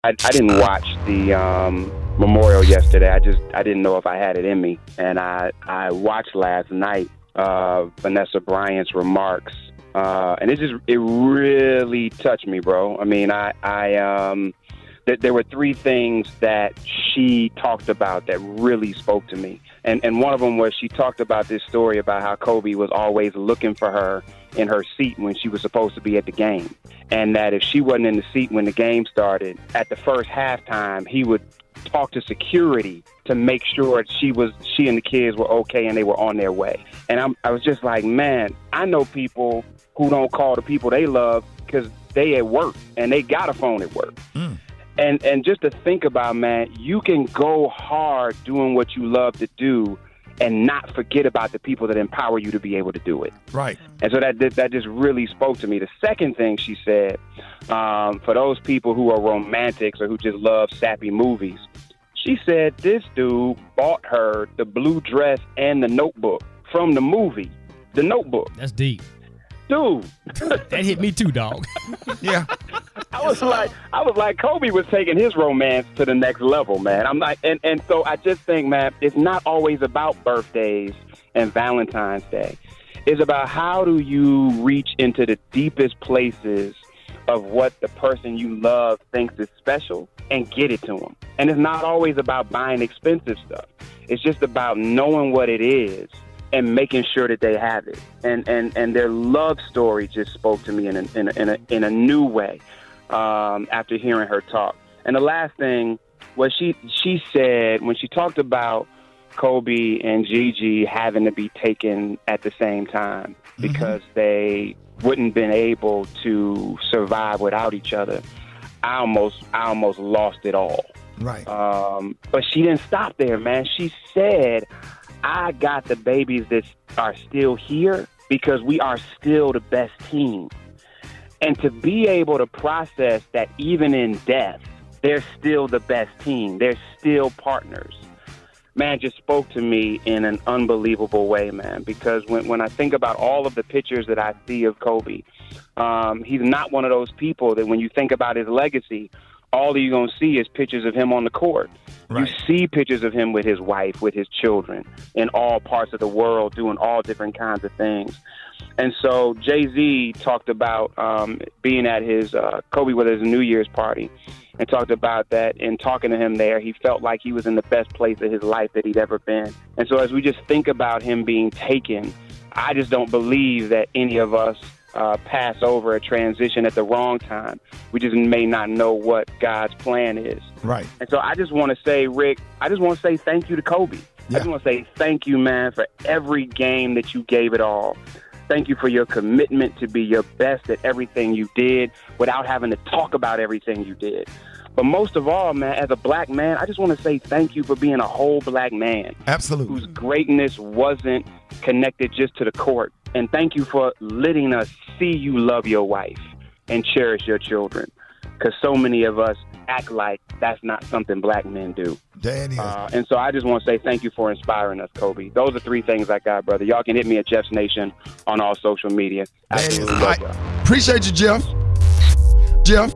I didn't watch the memorial yesterday. I didn't know if I had it in me, and I watched last night Vanessa Bryant's remarks, and it really touched me, bro. I mean, there were three things that she talked about that really spoke to me. And one of them was she talked about this story about how Kobe was always looking for her in her seat when she was supposed to be at the game. And that if she wasn't in the seat when the game started, at the first halftime, he would talk to security to make sure she and the kids were okay and they were on their way. And I was just like, man, I know people who don't call the people they love because they at work and they got a phone at work. And just to think about, man, you can go hard doing what you love to do and not forget about the people that empower you to be able to do it. Right. And so that just really spoke to me. The second thing she said, for those people who are romantics or who just love sappy movies, she said this dude bought her the blue dress and the notebook from the movie, The Notebook. That's deep. Dude. That hit me too, dog. Yeah. I was like, Kobe was taking his romance to the next level, man. I'm like, and so I just think, man, it's not always about birthdays and Valentine's Day. It's about how do you reach into the deepest places of what the person you love thinks is special and get it to them. And it's not always about buying expensive stuff. It's just about knowing what it is and making sure that they have it. And their love story just spoke to me in a new way after hearing her talk. And the last thing was she said when she talked about Kobe and Gigi having to be taken at the same time because they wouldn't been able to survive without each other. I almost lost it all. Right. But she didn't stop there, man. She said, I got the babies that are still here because we are still the best team. And to be able to process that even in death, they're still the best team. They're still partners. Man, just spoke to me in an unbelievable way, man, because when I think about all of the pictures that I see of Kobe, he's not one of those people that when you think about his legacy, all you're going to see is pictures of him on the court. Right. You see pictures of him with his wife, with his children, in all parts of the world, doing all different kinds of things. And so Jay-Z talked about being at his, Kobe was at his New Year's party, and talked about that. And talking to him there, he felt like he was in the best place of his life that he'd ever been. And so as we just think about him being taken, I just don't believe that any of us pass over a transition at the wrong time. We just may not know what God's plan is. Right. And so I just want to say, Rick, I just want to say thank you to Kobe. Yeah. I just want to say thank you, man, for every game that you gave it all. Thank you for your commitment to be your best at everything you did without having to talk about everything you did. But most of all, man, as a black man, I just want to say thank you for being a whole black man. Absolutely. Whose greatness wasn't connected just to the court. And thank you for letting us see you love your wife and cherish your children. Because so many of us act like that's not something black men do. And so I just want to say thank you for inspiring us, Kobe. Those are three things I got, brother. Y'all can hit me at Jeff's Nation on all social media. Appreciate you, Jeff. Jeff.